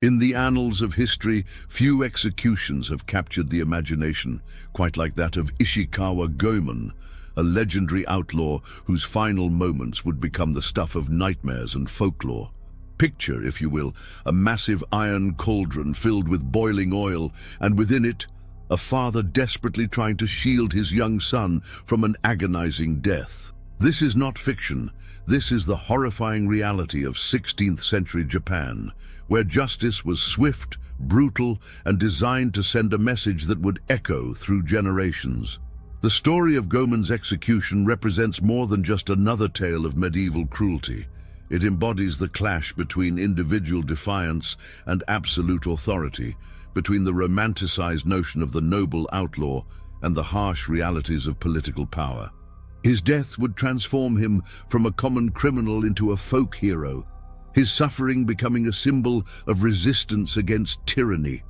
In the annals of history, few executions have captured the imagination, quite like that of Ishikawa Goemon, a legendary outlaw whose final moments would become the stuff of nightmares and folklore. Picture, if you will, a massive iron cauldron filled with boiling oil, and within it, a father desperately trying to shield his young son from an agonizing death. This is not fiction. This is the horrifying reality of 16th century Japan, where justice was swift, brutal, and designed to send a message that would echo through generations. The story of Goemon's execution represents more than just another tale of medieval cruelty. It embodies the clash between individual defiance and absolute authority, between the romanticized notion of the noble outlaw and the harsh realities of political power. His death would transform him from a common criminal into a folk hero, his suffering becoming a symbol of resistance against tyranny.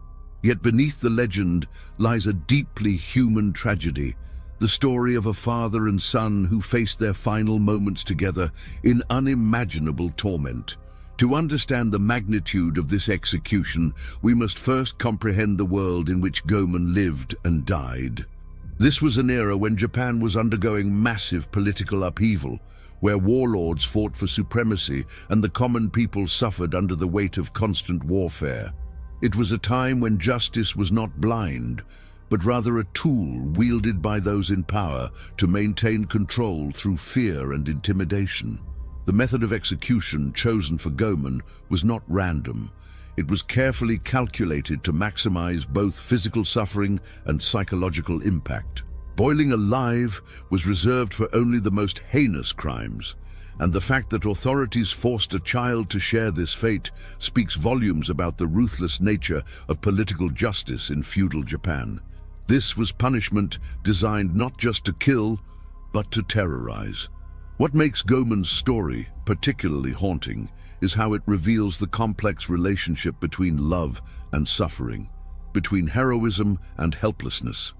Yet beneath the legend lies a deeply human tragedy, the story of a father and son who faced their final moments together in unimaginable torment. To understand the magnitude of this execution, we must first comprehend the world in which Goemon lived and died. This was an era when Japan was undergoing massive political upheaval, where warlords fought for supremacy and the common people suffered under the weight of constant warfare. It was a time when justice was not blind, but rather a tool wielded by those in power to maintain control through fear and intimidation. The method of execution chosen for Goemon was not random. It was carefully calculated to maximize both physical suffering and psychological impact. Boiling alive was reserved for only the most heinous crimes, and the fact that authorities forced a child to share this fate speaks volumes about the ruthless nature of political justice in feudal Japan. This was punishment designed not just to kill, but to terrorize. What makes Goemon's story particularly haunting is how it reveals the complex relationship between love and suffering, between heroism and helplessness.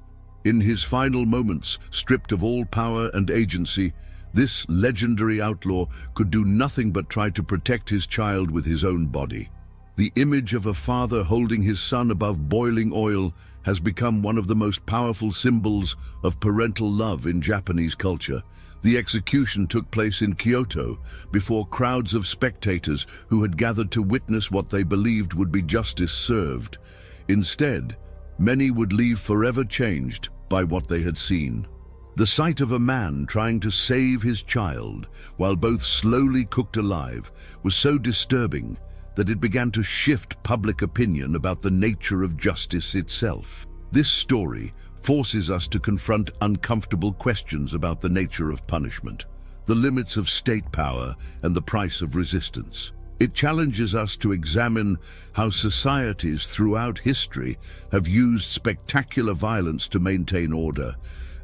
In his final moments, stripped of all power and agency, this legendary outlaw could do nothing but try to protect his child with his own body. The image of a father holding his son above boiling oil has become one of the most powerful symbols of parental love in Japanese culture. The execution took place in Kyoto before crowds of spectators who had gathered to witness what they believed would be justice served. Instead, many would leave forever changed by what they had seen. The sight of a man trying to save his child while both slowly cooked alive was so disturbing that it began to shift public opinion about the nature of justice itself. This story forces us to confront uncomfortable questions about the nature of punishment, the limits of state power, and the price of resistance. It challenges us to examine how societies throughout history have used spectacular violence to maintain order,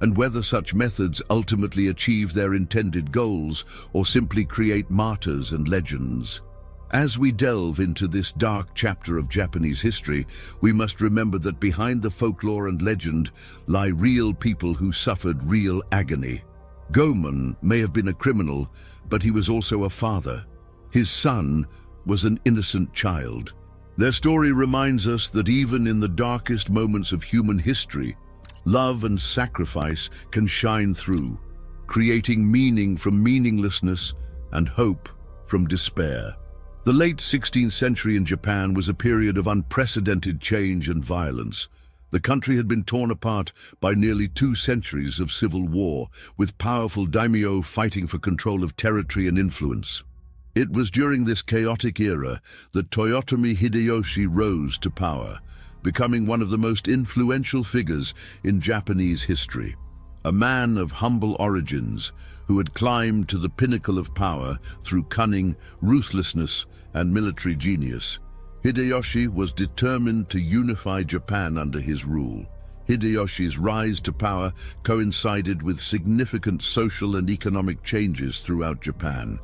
and whether such methods ultimately achieve their intended goals or simply create martyrs and legends. As we delve into this dark chapter of Japanese history, we must remember that behind the folklore and legend lie real people who suffered real agony. Goemon may have been a criminal, but he was also a father. His son was an innocent child. Their story reminds us that even in the darkest moments of human history, love and sacrifice can shine through, creating meaning from meaninglessness and hope from despair. The late 16th century in Japan was a period of unprecedented change and violence. The country had been torn apart by nearly 2 centuries of civil war, with powerful daimyo fighting for control of territory and influence. It was during this chaotic era that Toyotomi Hideyoshi rose to power, becoming one of the most influential figures in Japanese history. A man of humble origins who had climbed to the pinnacle of power through cunning, ruthlessness, and military genius. Hideyoshi was determined to unify Japan under his rule. Hideyoshi's rise to power coincided with significant social and economic changes throughout Japan.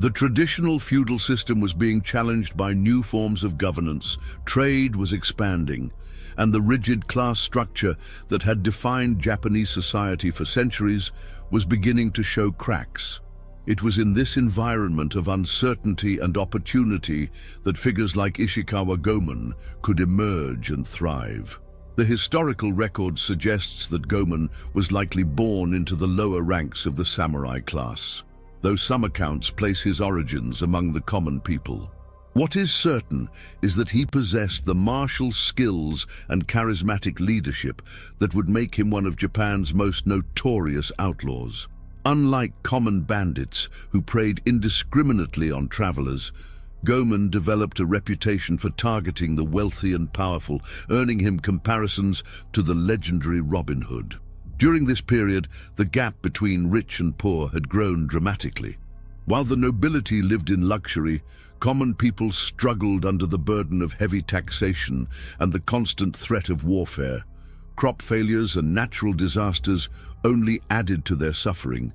The traditional feudal system was being challenged by new forms of governance, trade was expanding, and the rigid class structure that had defined Japanese society for centuries was beginning to show cracks. It was in this environment of uncertainty and opportunity that figures like Ishikawa Goemon could emerge and thrive. The historical record suggests that Goemon was likely born into the lower ranks of the samurai class, though some accounts place his origins among the common people. What is certain is that he possessed the martial skills and charismatic leadership that would make him one of Japan's most notorious outlaws. Unlike common bandits who preyed indiscriminately on travelers, Goemon developed a reputation for targeting the wealthy and powerful, earning him comparisons to the legendary Robin Hood. During this period, the gap between rich and poor had grown dramatically. While the nobility lived in luxury, common people struggled under the burden of heavy taxation and the constant threat of warfare. Crop failures and natural disasters only added to their suffering,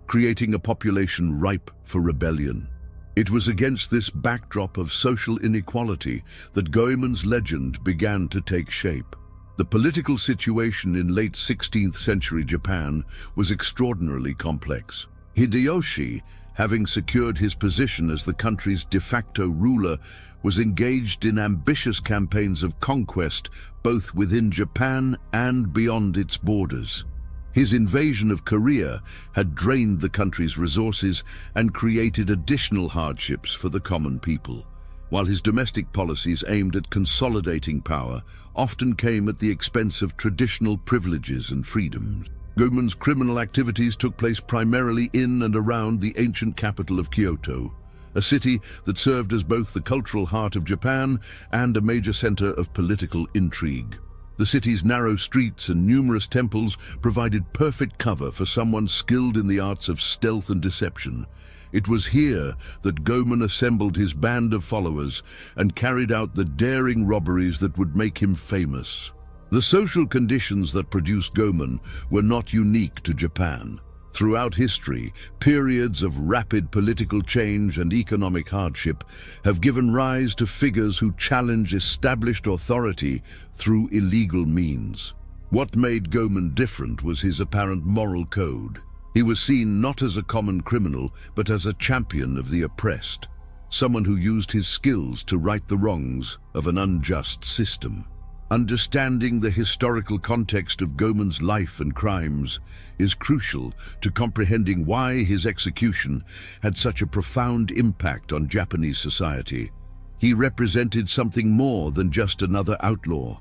creating a population ripe for rebellion. It was against this backdrop of social inequality that Goemon's legend began to take shape. The political situation in late 16th century Japan was extraordinarily complex. Hideyoshi, having secured his position as the country's de facto ruler, was engaged in ambitious campaigns of conquest both within Japan and beyond its borders. His invasion of Korea had drained the country's resources and created additional hardships for the common people, while his domestic policies aimed at consolidating power often came at the expense of traditional privileges and freedoms. Goemon's criminal activities took place primarily in and around the ancient capital of Kyoto, a city that served as both the cultural heart of Japan and a major center of political intrigue. The city's narrow streets and numerous temples provided perfect cover for someone skilled in the arts of stealth and deception. It was here that Goemon assembled his band of followers and carried out the daring robberies that would make him famous. The social conditions that produced Goemon were not unique to Japan. Throughout history, periods of rapid political change and economic hardship have given rise to figures who challenge established authority through illegal means. What made Goemon different was his apparent moral code. He was seen not as a common criminal, but as a champion of the oppressed, someone who used his skills to right the wrongs of an unjust system. Understanding the historical context of Goemon's life and crimes is crucial to comprehending why his execution had such a profound impact on Japanese society. He represented something more than just another outlaw.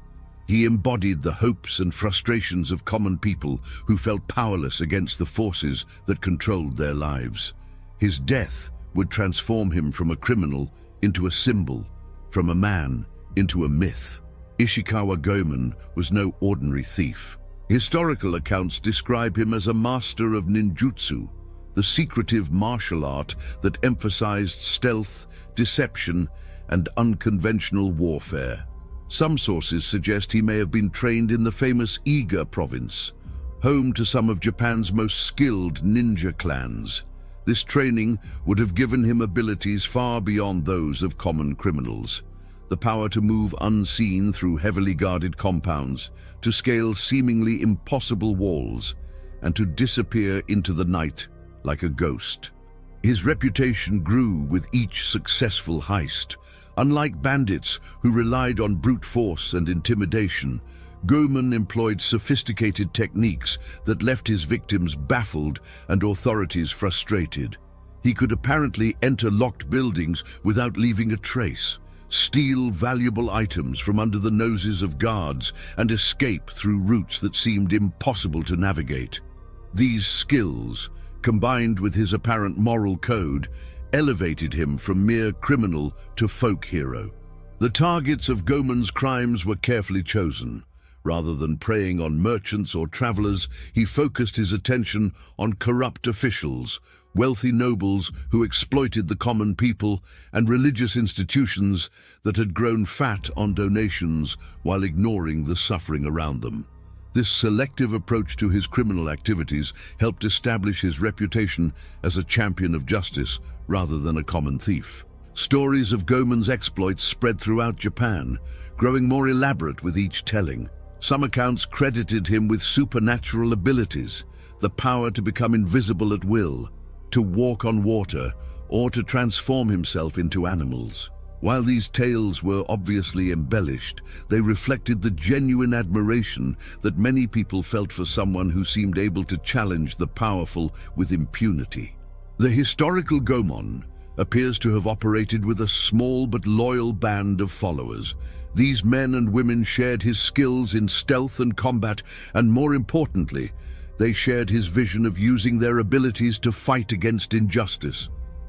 He embodied the hopes and frustrations of common people who felt powerless against the forces that controlled their lives. His death would transform him from a criminal into a symbol, from a man into a myth. Ishikawa Goemon was no ordinary thief. Historical accounts describe him as a master of ninjutsu, the secretive martial art that emphasized stealth, deception, and unconventional warfare. Some sources suggest he may have been trained in the famous Iga province, home to some of Japan's most skilled ninja clans. This training would have given him abilities far beyond those of common criminals. The power to move unseen through heavily guarded compounds, to scale seemingly impossible walls, and to disappear into the night like a ghost. His reputation grew with each successful heist. Unlike bandits who relied on brute force and intimidation, Goemon employed sophisticated techniques that left his victims baffled and authorities frustrated. He could apparently enter locked buildings without leaving a trace, steal valuable items from under the noses of guards, and escape through routes that seemed impossible to navigate. These skills, combined with his apparent moral code, elevated him from mere criminal to folk hero. The targets of Goemon's crimes were carefully chosen. Rather than preying on merchants or travelers, he focused his attention on corrupt officials, wealthy nobles who exploited the common people, and religious institutions that had grown fat on donations while ignoring the suffering around them. This selective approach to his criminal activities helped establish his reputation as a champion of justice rather than a common thief. Stories of Goemon's exploits spread throughout Japan, growing more elaborate with each telling. Some accounts credited him with supernatural abilities, the power to become invisible at will, to walk on water, or to transform himself into animals. While these tales were obviously embellished, they reflected the genuine admiration that many people felt for someone who seemed able to challenge the powerful with impunity. The historical Goemon appears to have operated with a small but loyal band of followers. These men and women shared his skills in stealth and combat, and more importantly, they shared his vision of using their abilities to fight against injustice.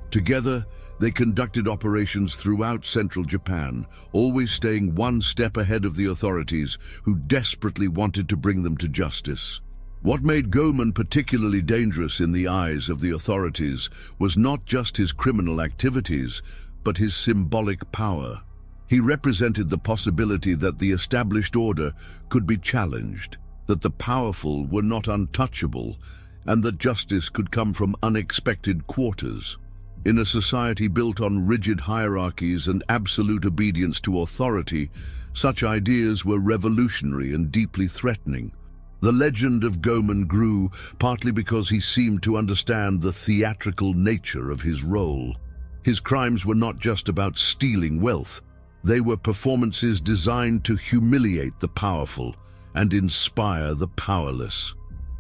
Together, they conducted operations throughout central Japan, always staying one step ahead of the authorities who desperately wanted to bring them to justice. What made Goemon particularly dangerous in the eyes of the authorities was not just his criminal activities, but his symbolic power. He represented the possibility that the established order could be challenged, that the powerful were not untouchable, and that justice could come from unexpected quarters. In a society built on rigid hierarchies and absolute obedience to authority, such ideas were revolutionary and deeply threatening. The legend of Goemon grew partly because he seemed to understand the theatrical nature of his role. His crimes were not just about stealing wealth. They were performances designed to humiliate the powerful and inspire the powerless.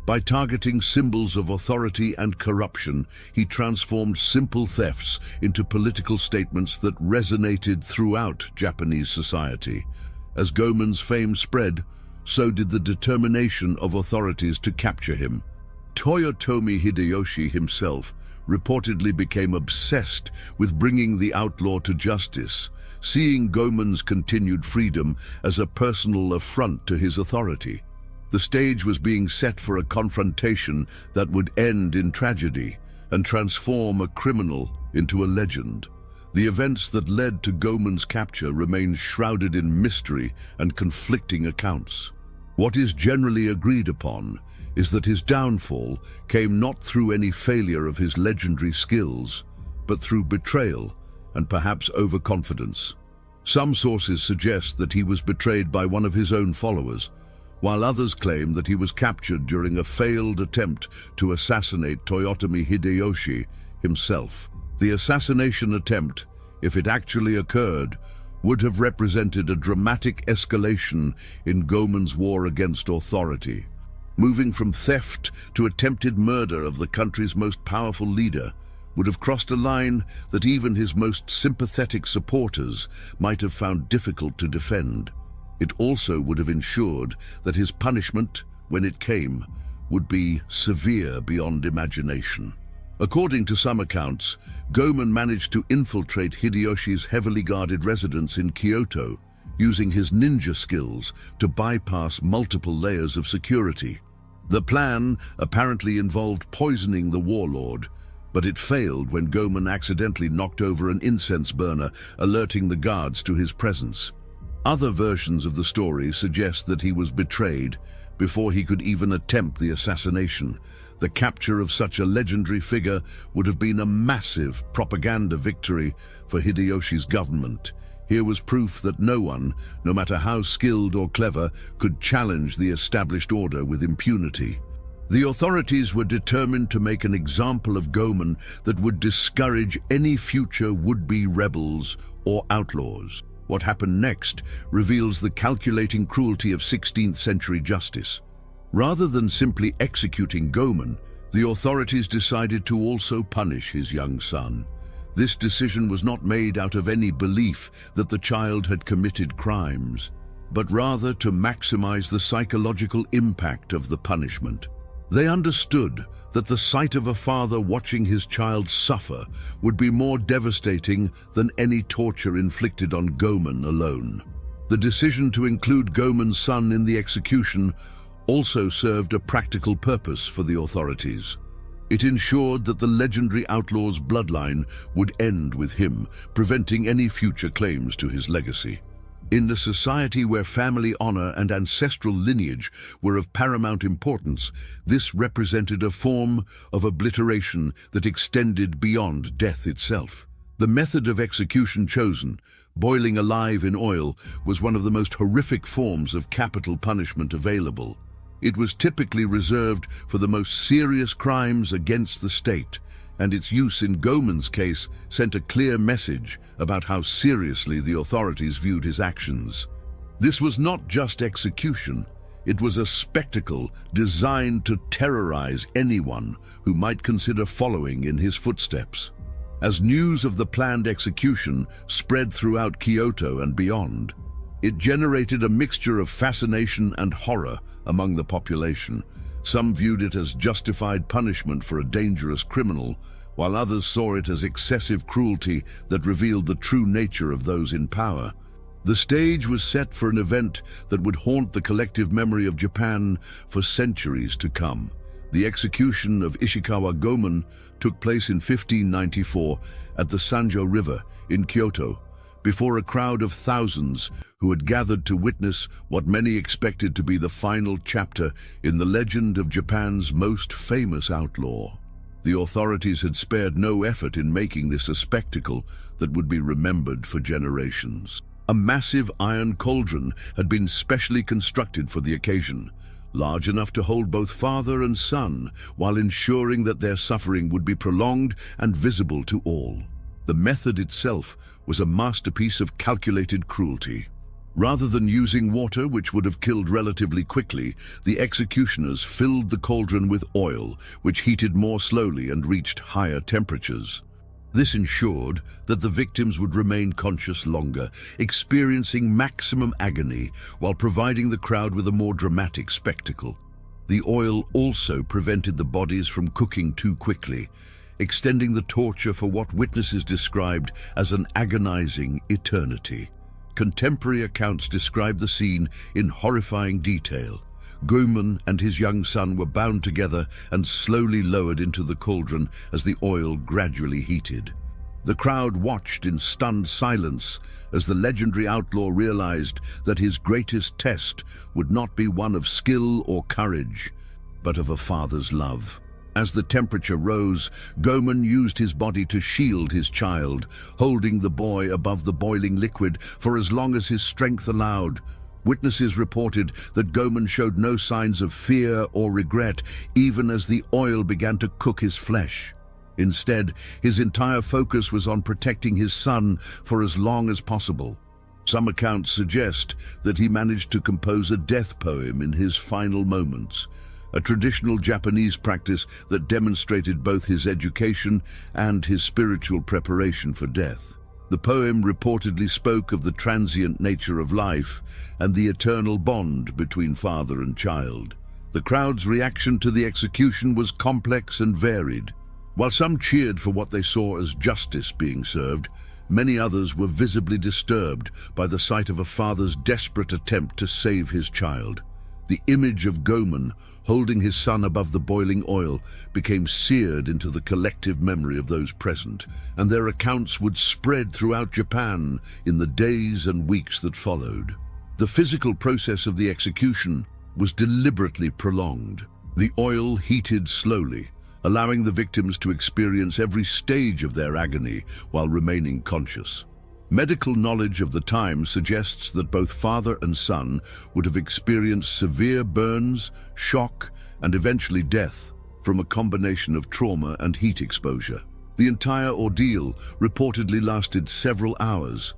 By targeting symbols of authority and corruption, he transformed simple thefts into political statements that resonated throughout Japanese society. As Goemon's fame spread, so did the determination of authorities to capture him. Toyotomi Hideyoshi himself reportedly became obsessed with bringing the outlaw to justice, seeing Goemon's continued freedom as a personal affront to his authority. The stage was being set for a confrontation that would end in tragedy and transform a criminal into a legend. The events that led to Goemon's capture remain shrouded in mystery and conflicting accounts. What is generally agreed upon is that his downfall came not through any failure of his legendary skills, but through betrayal and perhaps overconfidence. Some sources suggest that he was betrayed by one of his own followers, while others claim that he was captured during a failed attempt to assassinate Toyotomi Hideyoshi himself. The assassination attempt, if it actually occurred, would have represented a dramatic escalation in Goemon's war against authority. Moving from theft to attempted murder of the country's most powerful leader would have crossed a line that even his most sympathetic supporters might have found difficult to defend. It also would have ensured that his punishment, when it came, would be severe beyond imagination. According to some accounts, Goemon managed to infiltrate Hideyoshi's heavily guarded residence in Kyoto, using his ninja skills to bypass multiple layers of security. The plan apparently involved poisoning the warlord, but it failed when Goemon accidentally knocked over an incense burner, alerting the guards to his presence. Other versions of the story suggest that he was betrayed before he could even attempt the assassination. The capture of such a legendary figure would have been a massive propaganda victory for Hideyoshi's government. Here was proof that no one, no matter how skilled or clever, could challenge the established order with impunity. The authorities were determined to make an example of Goemon that would discourage any future would-be rebels or outlaws. What happened next reveals the calculating cruelty of 16th century justice. Rather than simply executing Goemon, the authorities decided to also punish his young son. This decision was not made out of any belief that the child had committed crimes, but rather to maximize the psychological impact of the punishment. They understood that the sight of a father watching his child suffer would be more devastating than any torture inflicted on Goemon alone. The decision to include Goemon's son in the execution also served a practical purpose for the authorities. It ensured that the legendary outlaw's bloodline would end with him, preventing any future claims to his legacy. In a society where family honor and ancestral lineage were of paramount importance, this represented a form of obliteration that extended beyond death itself. The method of execution chosen, boiling alive in oil, was one of the most horrific forms of capital punishment available. It was typically reserved for the most serious crimes against the state, and its use in Goemon's case sent a clear message about how seriously the authorities viewed his actions. This was not just execution, it was a spectacle designed to terrorize anyone who might consider following in his footsteps. As news of the planned execution spread throughout Kyoto and beyond, it generated a mixture of fascination and horror among the population. Some viewed it as justified punishment for a dangerous criminal, while others saw it as excessive cruelty that revealed the true nature of those in power. The stage was set for an event that would haunt the collective memory of Japan for centuries to come. The execution of Ishikawa Goemon took place in 1594 at the Sanjo River in Kyoto, before a crowd of thousands who had gathered to witness what many expected to be the final chapter in the legend of Japan's most famous outlaw. The authorities had spared no effort in making this a spectacle that would be remembered for generations. A massive iron cauldron had been specially constructed for the occasion, large enough to hold both father and son, while ensuring that their suffering would be prolonged and visible to all. The method itself was a masterpiece of calculated cruelty. Rather than using water, which would have killed relatively quickly, the executioners filled the cauldron with oil, which heated more slowly and reached higher temperatures. This ensured that the victims would remain conscious longer, experiencing maximum agony while providing the crowd with a more dramatic spectacle. The oil also prevented the bodies from cooking too quickly, extending the torture for what witnesses described as an agonizing eternity. Contemporary accounts describe the scene in horrifying detail. Goemon and his young son were bound together and slowly lowered into the cauldron as the oil gradually heated. The crowd watched in stunned silence as the legendary outlaw realized that his greatest test would not be one of skill or courage, but of a father's love. As the temperature rose, Goemon used his body to shield his child, holding the boy above the boiling liquid for as long as his strength allowed. Witnesses reported that Goemon showed no signs of fear or regret, even as the oil began to cook his flesh. Instead, his entire focus was on protecting his son for as long as possible. Some accounts suggest that he managed to compose a death poem in his final moments, a traditional Japanese practice that demonstrated both his education and his spiritual preparation for death. The poem reportedly spoke of the transient nature of life and the eternal bond between father and child. The crowd's reaction to the execution was complex and varied. While some cheered for what they saw as justice being served, many others were visibly disturbed by the sight of a father's desperate attempt to save his child. The image of Goemon holding his son above the boiling oil became seared into the collective memory of those present, and their accounts would spread throughout Japan in the days and weeks that followed. The physical process of the execution was deliberately prolonged. The oil heated slowly, allowing the victims to experience every stage of their agony while remaining conscious. Medical knowledge of the time suggests that both father and son would have experienced severe burns, shock, and eventually death from a combination of trauma and heat exposure. The entire ordeal reportedly lasted several hours,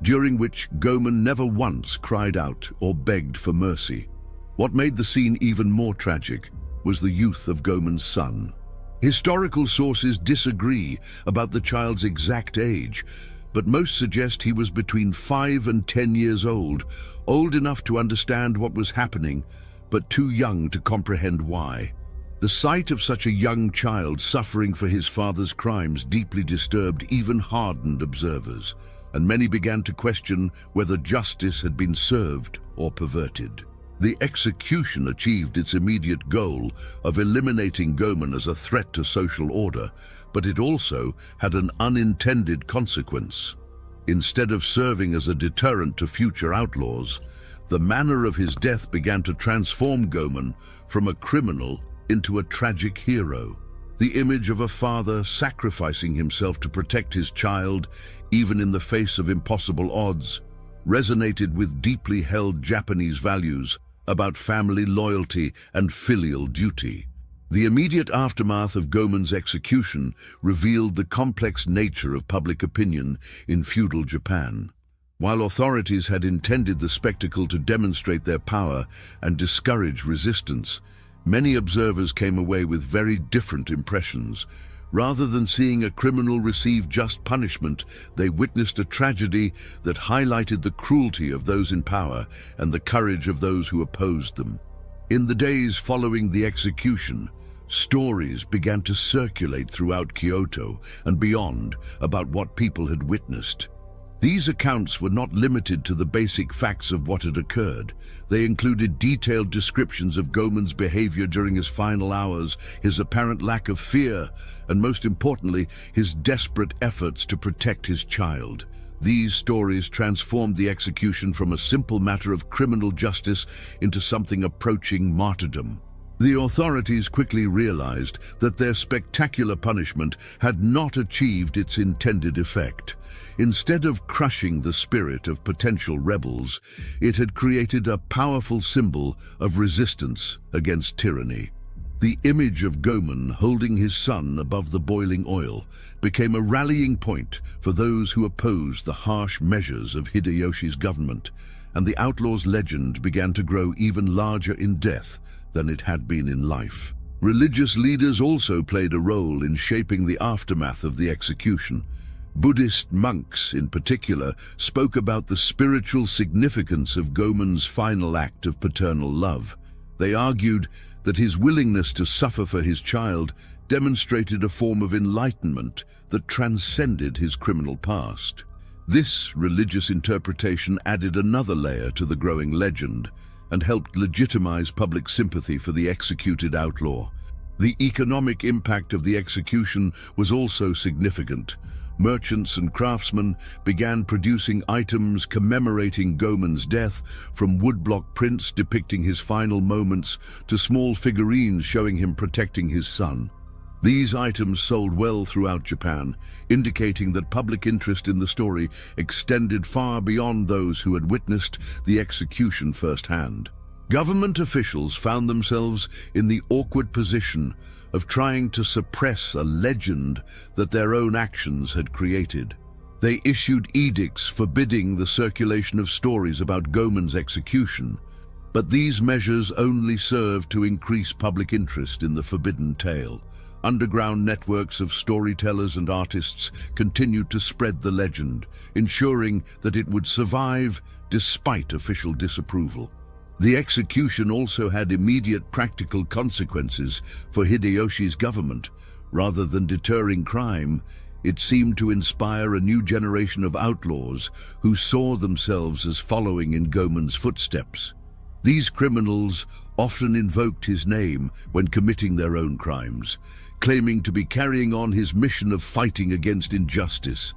during which Goemon never once cried out or begged for mercy. What made the scene even more tragic was the youth of Goemon's son. Historical sources disagree about the child's exact age, but most suggest he was between 5 and 10 years old enough to understand what was happening, but too young to comprehend why. The sight of such a young child suffering for his father's crimes deeply disturbed even hardened observers, and many began to question whether justice had been served or perverted. The execution achieved its immediate goal of eliminating Goemon as a threat to social order, but it also had an unintended consequence. Instead of serving as a deterrent to future outlaws, the manner of his death began to transform Goemon from a criminal into a tragic hero. The image of a father sacrificing himself to protect his child, even in the face of impossible odds, resonated with deeply held Japanese values about family loyalty and filial duty. The immediate aftermath of Goemon's execution revealed the complex nature of public opinion in feudal Japan. While authorities had intended the spectacle to demonstrate their power and discourage resistance, many observers came away with very different impressions. Rather than seeing a criminal receive just punishment, they witnessed a tragedy that highlighted the cruelty of those in power and the courage of those who opposed them. In the days following the execution, stories began to circulate throughout Kyoto and beyond about what people had witnessed. These accounts were not limited to the basic facts of what had occurred. They included detailed descriptions of Goemon's behavior during his final hours, his apparent lack of fear, and most importantly, his desperate efforts to protect his child. These stories transformed the execution from a simple matter of criminal justice into something approaching martyrdom. The authorities quickly realized that their spectacular punishment had not achieved its intended effect. Instead of crushing the spirit of potential rebels, it had created a powerful symbol of resistance against tyranny. The image of Goemon holding his son above the boiling oil became a rallying point for those who opposed the harsh measures of Hideyoshi's government, and the outlaw's legend began to grow even larger in death than it had been in life. Religious leaders also played a role in shaping the aftermath of the execution. Buddhist monks, in particular, spoke about the spiritual significance of Goemon's final act of paternal love. They argued that his willingness to suffer for his child demonstrated a form of enlightenment that transcended his criminal past. This religious interpretation added another layer to the growing legend and helped legitimize public sympathy for the executed outlaw. The economic impact of the execution was also significant. Merchants and craftsmen began producing items commemorating Goemon's death, from woodblock prints depicting his final moments to small figurines showing him protecting his son. These items sold well throughout Japan, indicating that public interest in the story extended far beyond those who had witnessed the execution firsthand. Government officials found themselves in the awkward position of trying to suppress a legend that their own actions had created. They issued edicts forbidding the circulation of stories about Goemon's execution, but these measures only served to increase public interest in the forbidden tale. Underground networks of storytellers and artists continued to spread the legend, ensuring that it would survive despite official disapproval. The execution also had immediate practical consequences for Hideyoshi's government. Rather than deterring crime, it seemed to inspire a new generation of outlaws who saw themselves as following in Goemon's footsteps. These criminals often invoked his name when committing their own crimes, claiming to be carrying on his mission of fighting against injustice.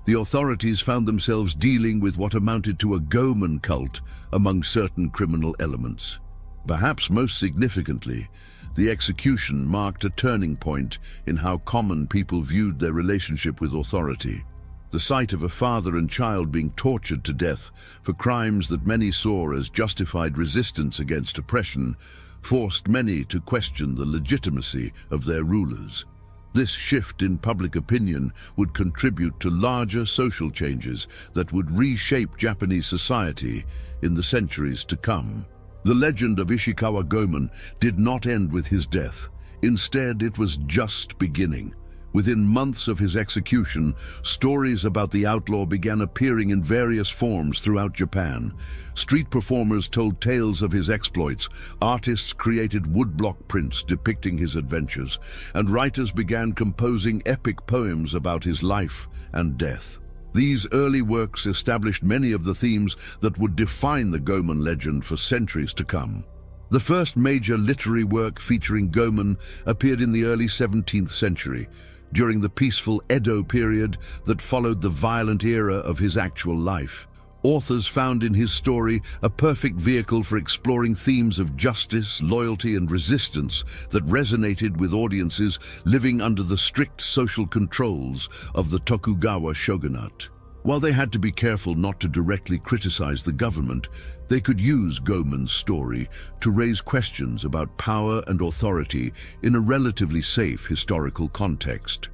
The authorities found themselves dealing with what amounted to a Goemon cult among certain criminal elements. Perhaps most significantly, the execution marked a turning point in how common people viewed their relationship with authority. The sight of a father and child being tortured to death for crimes that many saw as justified resistance against oppression forced many to question the legitimacy of their rulers. This shift in public opinion would contribute to larger social changes that would reshape Japanese society in the centuries to come. The legend of Ishikawa Goemon did not end with his death. Instead, it was just beginning. Within months of his execution, stories about the outlaw began appearing in various forms throughout Japan. Street performers told tales of his exploits, artists created woodblock prints depicting his adventures, and writers began composing epic poems about his life and death. These early works established many of the themes that would define the Goemon legend for centuries to come. The first major literary work featuring Goemon appeared in the early 17th century, during the peaceful Edo period that followed the violent era of his actual life. Authors found in his story a perfect vehicle for exploring themes of justice, loyalty, and resistance that resonated with audiences living under the strict social controls of the Tokugawa shogunate. While they had to be careful not to directly criticize the government, they could use Goemon's story to raise questions about power and authority in a relatively safe historical context.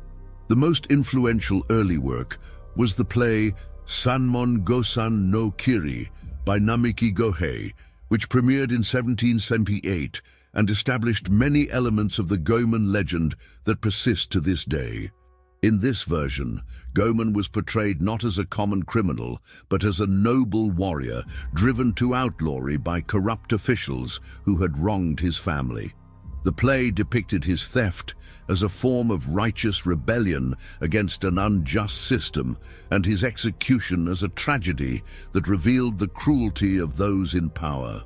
The most influential early work was the play Sanmon Gosan no Kiri by Namiki Gohei, which premiered in 1778 and established many elements of the Goemon legend that persist to this day. In this version, Goemon was portrayed not as a common criminal, but as a noble warrior driven to outlawry by corrupt officials who had wronged his family. The play depicted his theft as a form of righteous rebellion against an unjust system, and his execution as a tragedy that revealed the cruelty of those in power.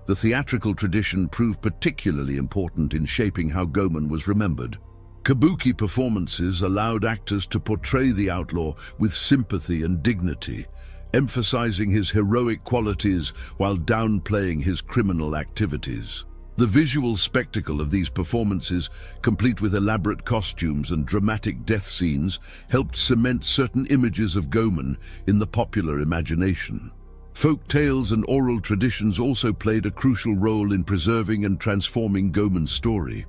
The theatrical tradition proved particularly important in shaping how Goemon was remembered. Kabuki performances allowed actors to portray the outlaw with sympathy and dignity, emphasizing his heroic qualities while downplaying his criminal activities. The visual spectacle of these performances, complete with elaborate costumes and dramatic death scenes, helped cement certain images of Goemon in the popular imagination. Folk tales and oral traditions also played a crucial role in preserving and transforming Goemon's story.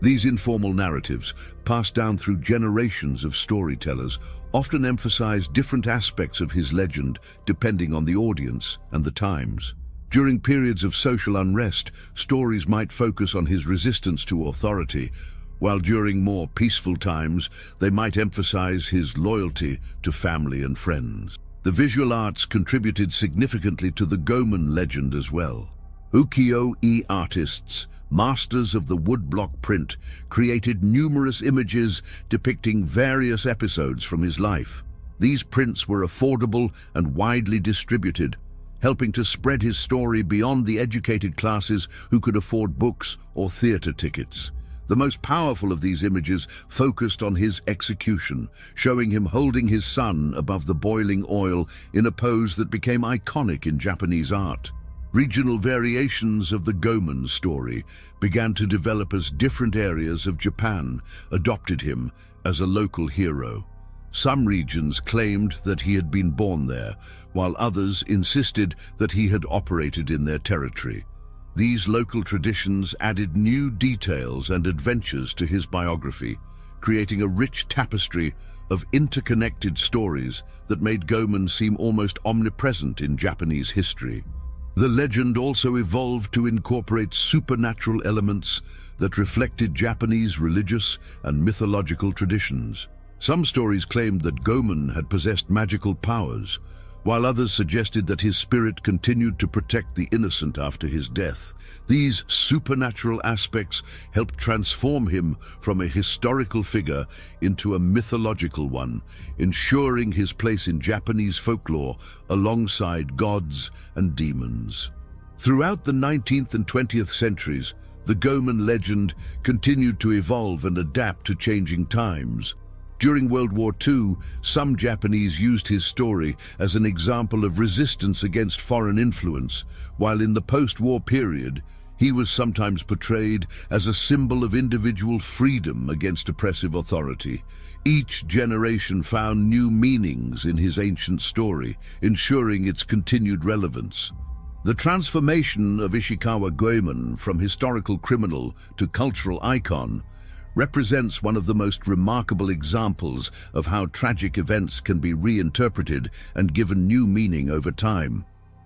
These informal narratives, passed down through generations of storytellers, often emphasize different aspects of his legend depending on the audience and the times. During periods of social unrest, stories might focus on his resistance to authority, while during more peaceful times, they might emphasize his loyalty to family and friends. The visual arts contributed significantly to the Goemon legend as well. Ukiyo-e artists, masters of the woodblock print, created numerous images depicting various episodes from his life. These prints were affordable and widely distributed, helping to spread his story beyond the educated classes who could afford books or theater tickets. The most powerful of these images focused on his execution, showing him holding his son above the boiling oil in a pose that became iconic in Japanese art. Regional variations of the Goemon story began to develop as different areas of Japan adopted him as a local hero. Some regions claimed that he had been born there, while others insisted that he had operated in their territory. These local traditions added new details and adventures to his biography, creating a rich tapestry of interconnected stories that made Goemon seem almost omnipresent in Japanese history. The legend also evolved to incorporate supernatural elements that reflected Japanese religious and mythological traditions. Some stories claimed that Goemon had possessed magical powers, while others suggested that his spirit continued to protect the innocent after his death. These supernatural aspects helped transform him from a historical figure into a mythological one, ensuring his place in Japanese folklore alongside gods and demons. Throughout the 19th and 20th centuries, the Goemon legend continued to evolve and adapt to changing times. During World War II, some Japanese used his story as an example of resistance against foreign influence, while in the post-war period, he was sometimes portrayed as a symbol of individual freedom against oppressive authority. Each generation found new meanings in his ancient story, ensuring its continued relevance. The transformation of Ishikawa Goemon from historical criminal to cultural icon represents one of the most remarkable examples of how tragic events can be reinterpreted and given new meaning over time.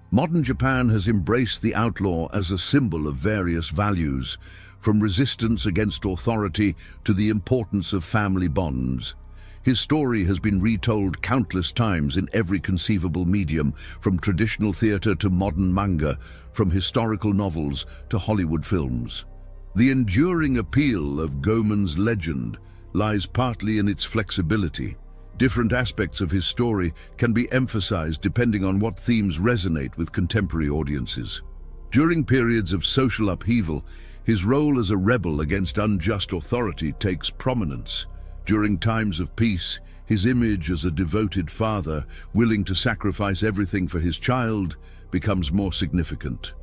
Modern Japan has embraced the outlaw as a symbol of various values, from resistance against authority to the importance of family bonds. His story has been retold countless times in every conceivable medium, from traditional theater to modern manga, from historical novels to Hollywood films. The enduring appeal of Goemon's legend lies partly in its flexibility. Different aspects of his story can be emphasized depending on what themes resonate with contemporary audiences. During periods of social upheaval, his role as a rebel against unjust authority takes prominence. During times of peace, his image as a devoted father, willing to sacrifice everything for his child, becomes more significant.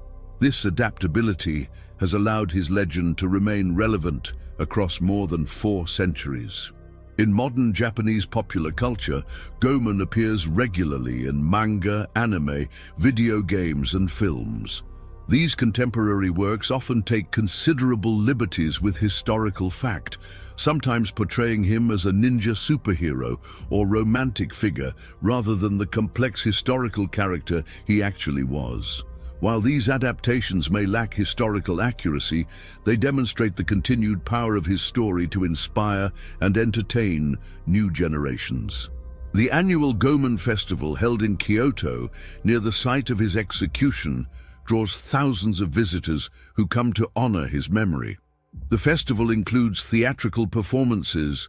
This adaptability has allowed his legend to remain relevant across more than 4 centuries. In modern Japanese popular culture, Goemon appears regularly in manga, anime, video games, and films. These contemporary works often take considerable liberties with historical fact, sometimes portraying him as a ninja superhero or romantic figure rather than the complex historical character he actually was. While these adaptations may lack historical accuracy, they demonstrate the continued power of his story to inspire and entertain new generations. The annual Goemon Festival, held in Kyoto near the site of his execution, draws thousands of visitors who come to honor his memory. The festival includes theatrical performances,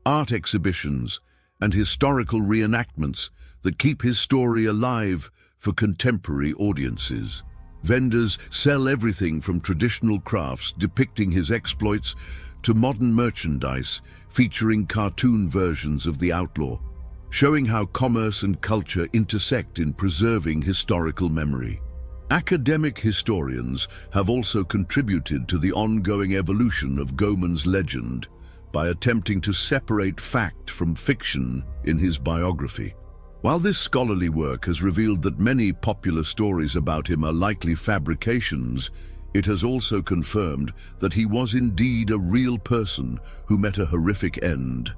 art exhibitions, and historical reenactments that keep his story alive for contemporary audiences. Vendors sell everything from traditional crafts depicting his exploits to modern merchandise featuring cartoon versions of the outlaw, showing how commerce and culture intersect in preserving historical memory. Academic historians have also contributed to the ongoing evolution of Goemon's legend by attempting to separate fact from fiction in his biography. While this scholarly work has revealed that many popular stories about him are likely fabrications, it has also confirmed that he was indeed a real person who met a horrific end.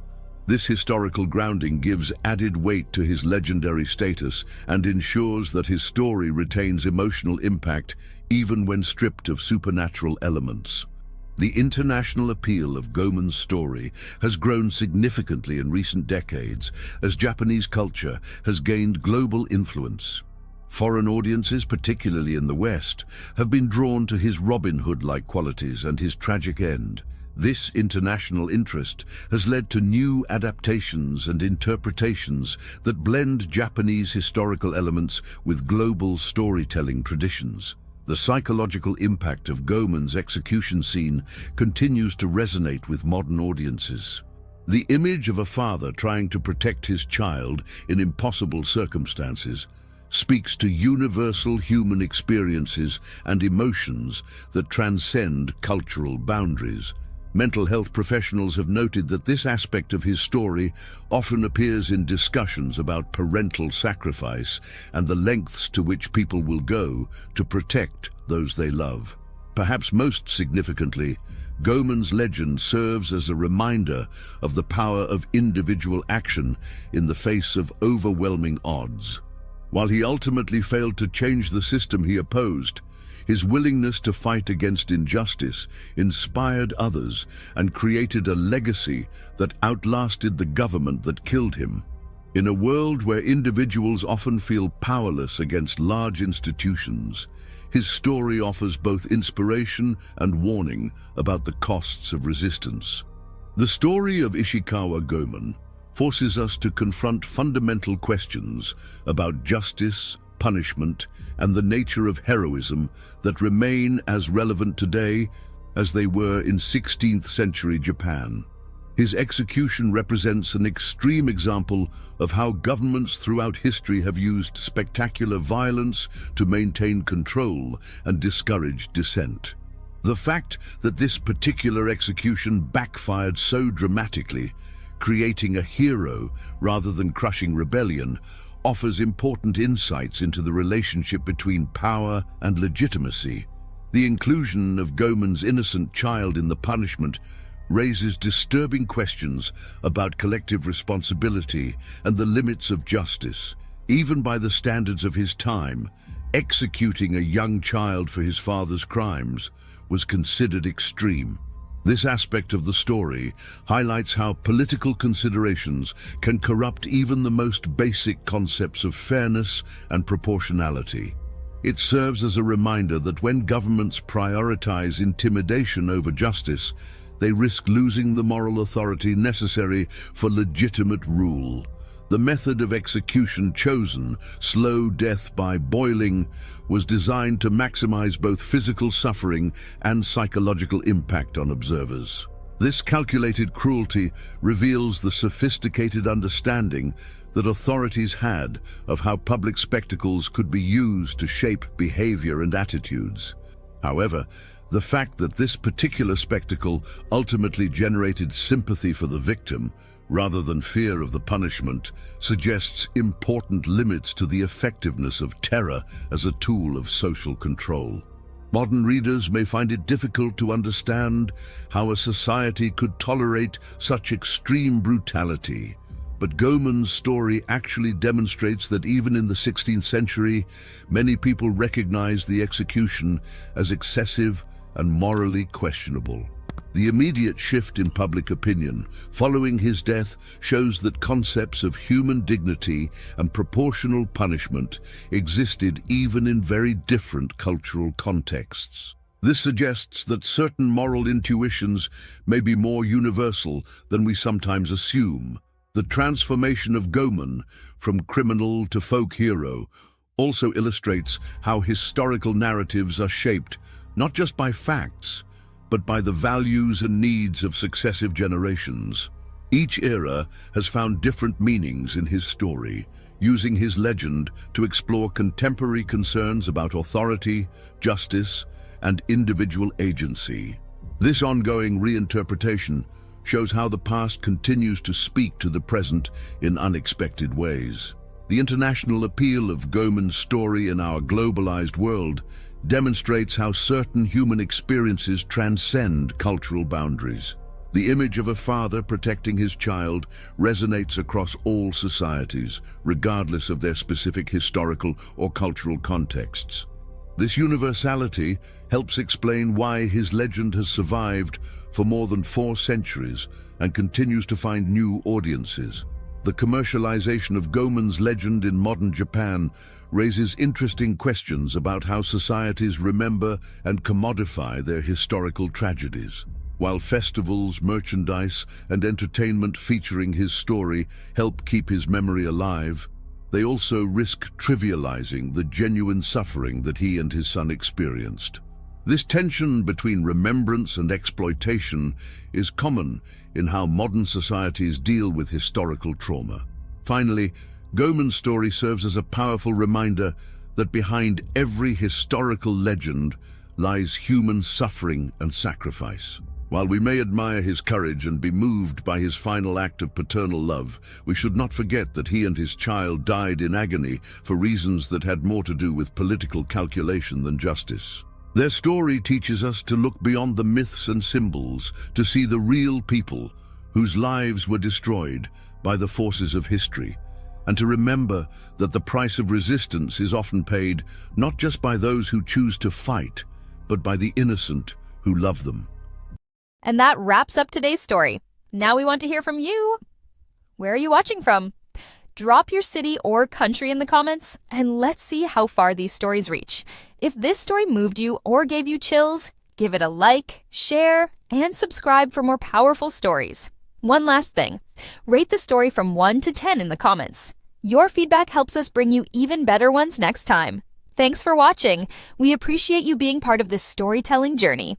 This historical grounding gives added weight to his legendary status and ensures that his story retains emotional impact even when stripped of supernatural elements. The international appeal of Goemon's story has grown significantly in recent decades as Japanese culture has gained global influence. Foreign audiences, particularly in the West, have been drawn to his Robin Hood-like qualities and his tragic end. This international interest has led to new adaptations and interpretations that blend Japanese historical elements with global storytelling traditions. The psychological impact of Goemon's execution scene continues to resonate with modern audiences. The image of a father trying to protect his child in impossible circumstances speaks to universal human experiences and emotions that transcend cultural boundaries. Mental health professionals have noted that this aspect of his story often appears in discussions about parental sacrifice and the lengths to which people will go to protect those they love. Perhaps most significantly, Goemon's legend serves as a reminder of the power of individual action in the face of overwhelming odds. While he ultimately failed to change the system he opposed, his willingness to fight against injustice inspired others and created a legacy that outlasted the government that killed him. In a world where individuals often feel powerless against large institutions, his story offers both inspiration and warning about the costs of resistance. The story of Ishikawa Goemon forces us to confront fundamental questions about justice, punishment, and the nature of heroism that remain as relevant today as they were in 16th century Japan. His execution represents an extreme example of how governments throughout history have used spectacular violence to maintain control and discourage dissent. The fact that this particular execution backfired so dramatically, creating a hero rather than crushing rebellion, offers important insights into the relationship between power and legitimacy. The inclusion of Goemon's innocent child in the punishment raises disturbing questions about collective responsibility and the limits of justice. Even by the standards of his time, executing a young child for his father's crimes was considered extreme. This aspect of the story highlights how political considerations can corrupt even the most basic concepts of fairness and proportionality. It serves as a reminder that when governments prioritize intimidation over justice, they risk losing the moral authority necessary for legitimate rule. The method of execution chosen, slow death by boiling, was designed to maximize both physical suffering and psychological impact on observers. This calculated cruelty reveals the sophisticated understanding that authorities had of how public spectacles could be used to shape behavior and attitudes. However, the fact that this particular spectacle ultimately generated sympathy for the victim rather than fear of the punishment, suggests important limits to the effectiveness of terror as a tool of social control. Modern readers may find it difficult to understand how a society could tolerate such extreme brutality, but Goemon's story actually demonstrates that even in the 16th century, many people recognized the execution as excessive and morally questionable. The immediate shift in public opinion following his death shows that concepts of human dignity and proportional punishment existed even in very different cultural contexts. This suggests that certain moral intuitions may be more universal than we sometimes assume. The transformation of Goemon from criminal to folk hero also illustrates how historical narratives are shaped not just by facts, but by the values and needs of successive generations. Each era has found different meanings in his story, using his legend to explore contemporary concerns about authority, justice, and individual agency. This ongoing reinterpretation shows how the past continues to speak to the present in unexpected ways. The international appeal of Goemon's story in our globalized world demonstrates how certain human experiences transcend cultural boundaries. The image of a father protecting his child resonates across all societies, regardless of their specific historical or cultural contexts. This universality helps explain why his legend has survived for more than 4 centuries and continues to find new audiences. The commercialization of Goemon's legend in modern Japan raises interesting questions about how societies remember and commodify their historical tragedies. While festivals, merchandise, and entertainment featuring his story help keep his memory alive, they also risk trivializing the genuine suffering that he and his son experienced. This tension between remembrance and exploitation is common in how modern societies deal with historical trauma. Finally, Goemon's story serves as a powerful reminder that behind every historical legend lies human suffering and sacrifice. While we may admire his courage and be moved by his final act of paternal love, we should not forget that he and his child died in agony for reasons that had more to do with political calculation than justice. Their story teaches us to look beyond the myths and symbols, to see the real people whose lives were destroyed by the forces of history, and to remember that the price of resistance is often paid not just by those who choose to fight, but by the innocent who love them. And that wraps up today's story. Now we want to hear from you. Where are you watching from? Drop your city or country in the comments, and let's see how far these stories reach. If this story moved you or gave you chills, give it a like, share, and subscribe for more powerful stories. One last thing, rate the story from 1 to 10 in the comments. Your feedback helps us bring you even better ones next time. Thanks for watching. We appreciate you being part of this storytelling journey.